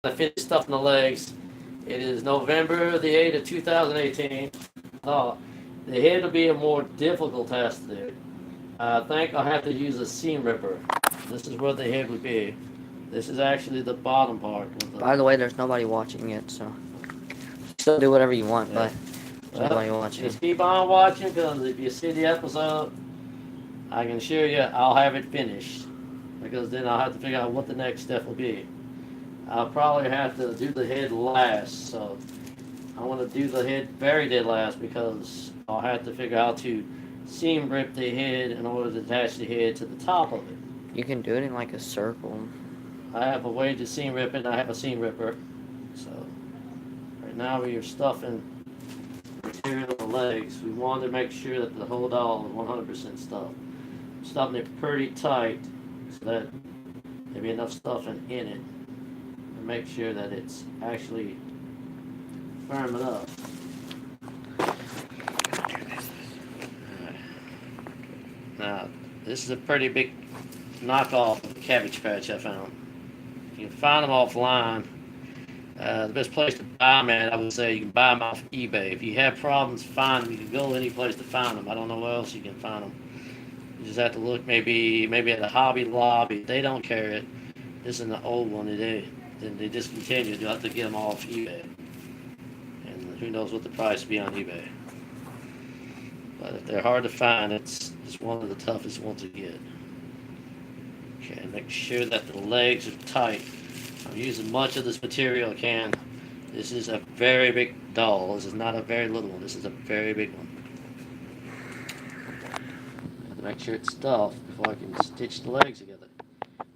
I finished stuffing the legs. It is November the 8th of 2018. Oh, the head will be a more difficult task to do. I think I'll have to use a seam ripper. This is where the head would be. This is actually the bottom part. By the way, there's nobody watching it, so still do whatever you want, Yeah. but there's Well, nobody watching. just keep on watching because if you see the episode, I can assure you I'll have it finished. Because then I'll have to figure out what the next step will be. I'll probably have to do the head last, so I want to do the head very dead last because I'll have to figure out how to seam rip the head in order to attach the head to the top of it. You can do it in like a circle. I have a way to seam rip it, and I have a seam ripper. So right now we are stuffing material on the legs. We want to make sure that the whole doll is 100% stuffed. Stuffing it pretty tight so that there'll be enough stuffing in it to make sure that it's actually firm enough. Now, this is a pretty big knockoff of the Cabbage Patch I found. You can find them offline. The best place to buy them at, I would say, you can buy them off eBay. If you have problems finding them, you can go any place to find them. I don't know where else you can find them. You just have to look maybe at a Hobby Lobby. They don't carry it. This is an old one. They discontinued. You'll have to get them off eBay. And who knows what the price will be on eBay. But if they're hard to find, it's one of the toughest ones to get. Okay, make sure that the legs are tight. I'm using much of this material I can. This is a very big doll. This is not a very little one. This is a very big one. Make sure it's stuffed before I can stitch the legs together.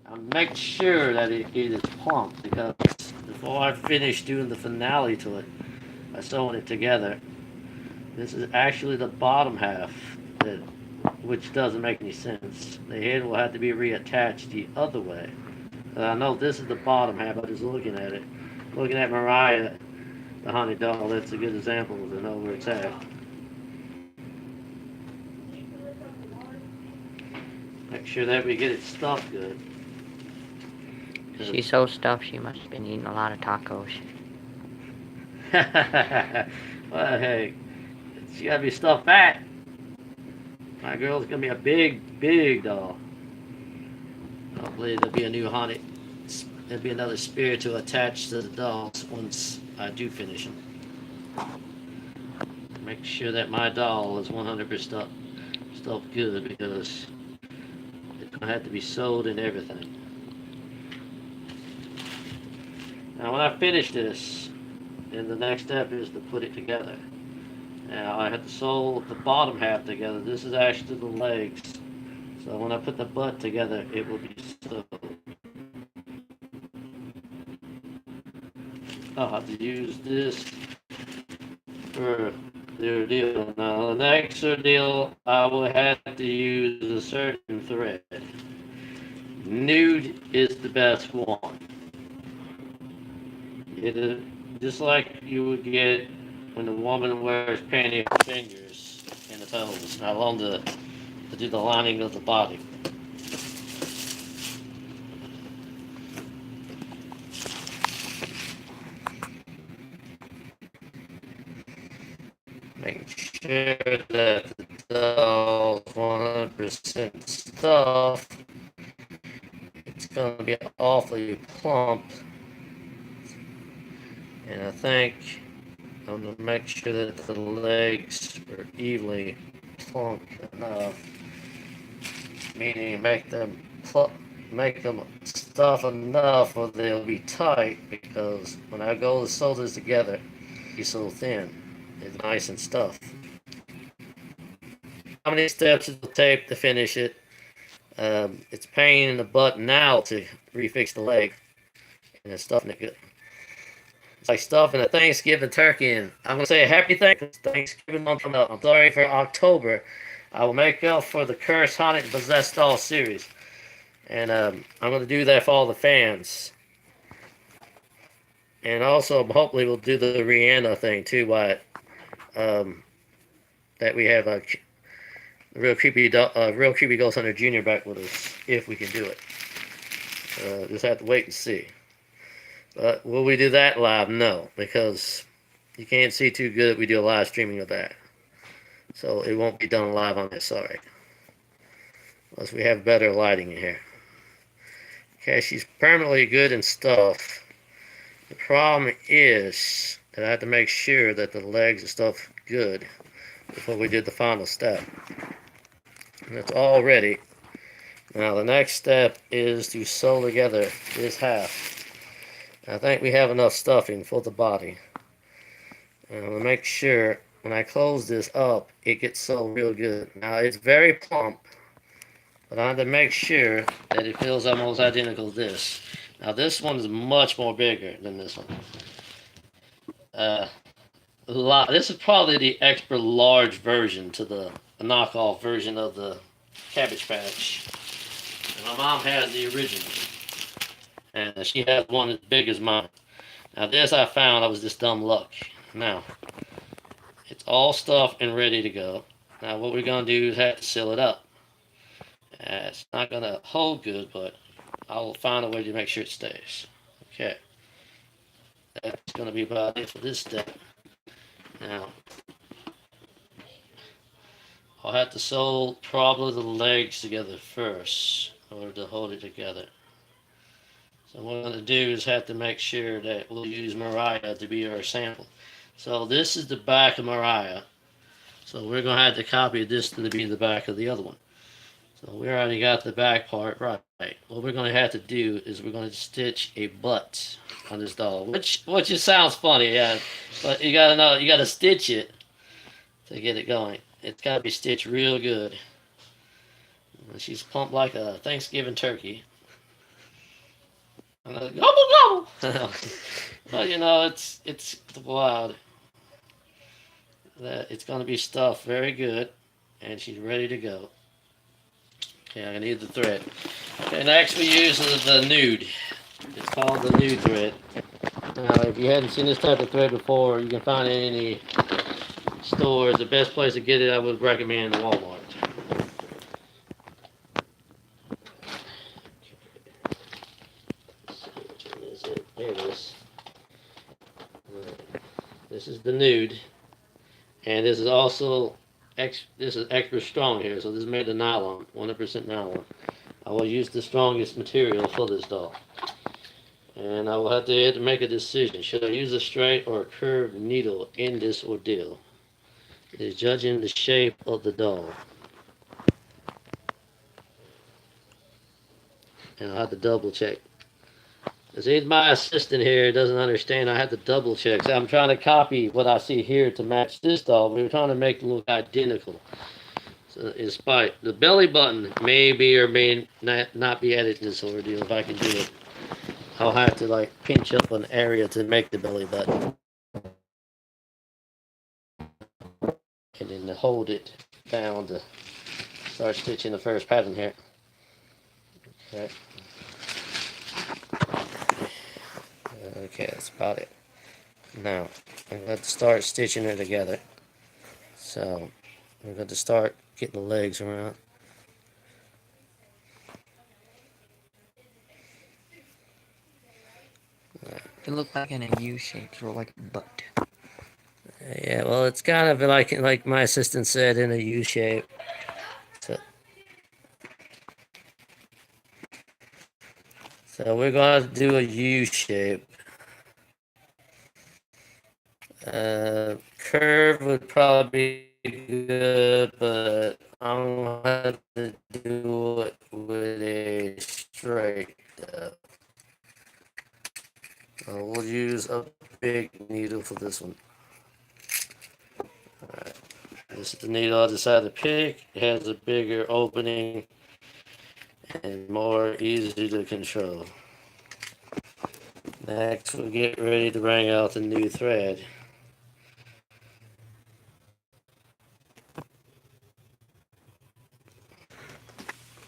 I'll make sure that it is plump because before I finish doing the finale to it, by sewing it together, this is actually the bottom half, which doesn't make any sense. The head will have to be reattached the other way. I know this is the bottom half, I'm just looking at it. Looking at Mariah, the honey doll, that's a good example to know where it's at. Make sure that we get it stuffed good. She's so stuffed she must have been eating a lot of tacos. Well, hey, she gotta be stuffed fat. My girl's gonna be a big, big doll. Hopefully there'll be a new haunted. There'll be another spirit to attach to the dolls once I do finish them. Make sure that my doll is 100% stuffed good because it's gonna have to be sewed and everything. Now when I finish this, then the next step is to put it together. Now I have to sew the bottom half together. This is actually the legs. So when I put the butt together, it will be sewed. I'll have to use this for the ordeal. Now the next ordeal, I will have to use a certain thread. Nude is the best one. It is just like you would get when the woman wears panty on her fingers and the toes, not along to do the lining of the body. Make sure that the doll's 100% stuffed. It's going to be awfully plump. And I think I'm going to make sure that the legs are evenly plump enough. Meaning make them stuff enough or they'll be tight because when I go to sew this together, it's so thin. It's nice and stuffed. How many steps it will take to finish it? It's a pain in the butt now to refix the leg and stuffing it good. It's like stuffing a Thanksgiving turkey in. I'm gonna say a happy Thanksgiving month coming up. I'm sorry for October. I will make up for the Cursed, Haunted, and Possessed Doll series. And I'm gonna do that for all the fans. And also, hopefully, we'll do the Rihanna thing too. Wyatt. That we have a real creepy Ghost Hunter Jr. back with us if we can do it. Just have to wait and see. But will we do that live? No, because you can't see too good if we do a live streaming of that. So it won't be done live on this, sorry. Unless we have better lighting in here. Okay, she's permanently good and stuff. The problem is that I have to make sure that the legs and stuff good before we did the final step. And it's all ready. Now the next step is to sew together this half. I think we have enough stuffing for the body. And I'm gonna make sure when I close this up, it gets sewed real good. Now it's very plump, but I have to make sure that it feels almost identical to this. Now this one is much more bigger than this one. This is probably the extra large version to the knockoff version of the Cabbage Patch. And my mom has the original, and she has one as big as mine. Now this I found, I was just dumb luck. Now, it's all stuffed and ready to go. Now what we're going to do is have to seal it up. It's not going to hold good, but I'll find a way to make sure it stays. Okay. That's going to be about it for this step. Now, I'll have to sew probably the legs together first in order to hold it together. So what I'm going to do is have to make sure that we'll use Mariah to be our sample. So this is the back of Mariah. So we're going to have to copy this to be the back of the other one. So we already got the back part right. What we're going to have to do is we're going to stitch a butt on this doll, which just sounds funny, yeah. But you got to know, you got to stitch it to get it going. It's got to be stitched real good. She's plump like a Thanksgiving turkey. And gobble gobble. But you know, it's wild. That it's going to be stuffed very good, and she's ready to go. Okay, I need the thread. Okay, next we use the nude. It's called the nude thread. Now, if you hadn't seen this type of thread before, you can find it in any stores. The best place to get it, I would recommend Walmart. There it is. This is the nude, and this is also this is extra strong here. So this is made of nylon, 100% nylon. I will use the strongest material for this doll, and I will have to make a decision. Should I use a straight or a curved needle in this ordeal? It is judging the shape of the doll, and I'll have to double check. See, my assistant here doesn't understand. I have to double check. So I'm trying to copy what I see here to match this doll. We're trying to make it look identical. So in spite, the belly button may be or may not be added to this ordeal. If I can do it, I'll have to like pinch up an area to make the belly button, and then to hold it down to start stitching the first pattern here. Okay. Okay, that's about it. Now, I'm going to start stitching it together. So, I'm going to start getting the legs around. It looked like in a U shape, sort of like a butt. Yeah, well, it's kind of like my assistant said, in a U shape. So we're going to do a U shape. Curve would probably be good, but I'm going to have to do it with a straight. We'll use a big needle for this one. Alright, this is the needle I decided to pick. It has a bigger opening and more easy to control. Next, we'll get ready to bring out the new thread.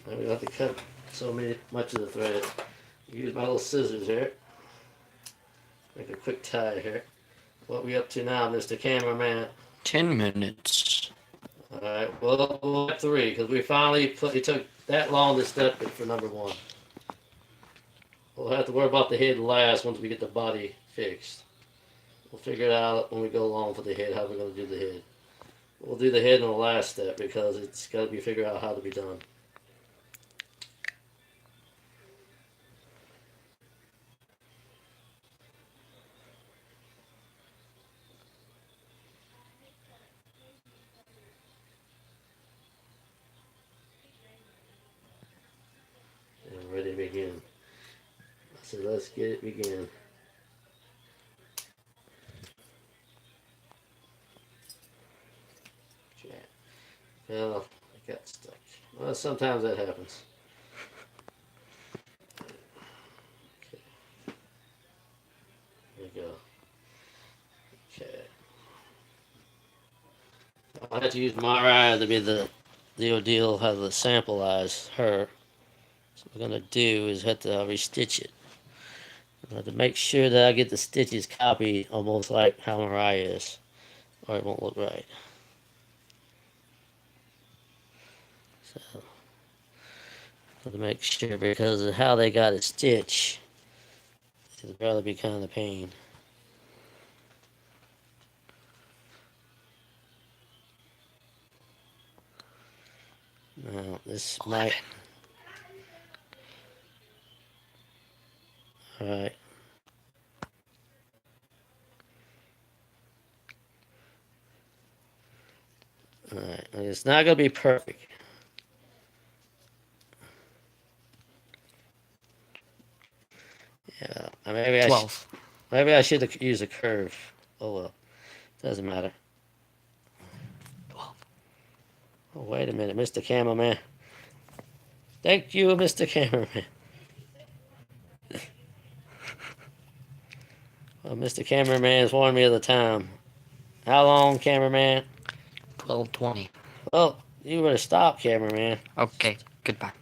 Now we have to cut much of the thread. Use my little scissors here. Make a quick tie here. What we up to now, Mr. Cameraman? 10 minutes. Alright, well, we'll have 3, because we finally it took that long to step it for number 1. We'll have to worry about the head last once we get the body fixed. We'll figure it out when we go along for the head, how we're going to do the head. We'll do the head in the last step because it's got to be figured out how to be done. And ready to begin. So let's get it begin. Okay. Well, I got stuck. Well, sometimes that happens. Okay. There we go. Okay. I have to use my eye to be the deal how the sample eyes her. So what we're gonna do is have to restitch it. I have to make sure that I get the stitches copied almost like how Mariah is, or it won't look right. So I have to make sure because of how they got it stitched, it'll probably be kind of a pain. Now this might. All right. All right. It's not gonna be perfect. Yeah. Maybe I should have used a curve. Oh well. Doesn't matter. 12. Oh, wait a minute, Mr. Cameraman. Thank you, Mr. Cameraman. Well, Mr. Cameraman has warned me of the time. How long, cameraman? 12:20. Well, you better stop, cameraman. Okay, goodbye.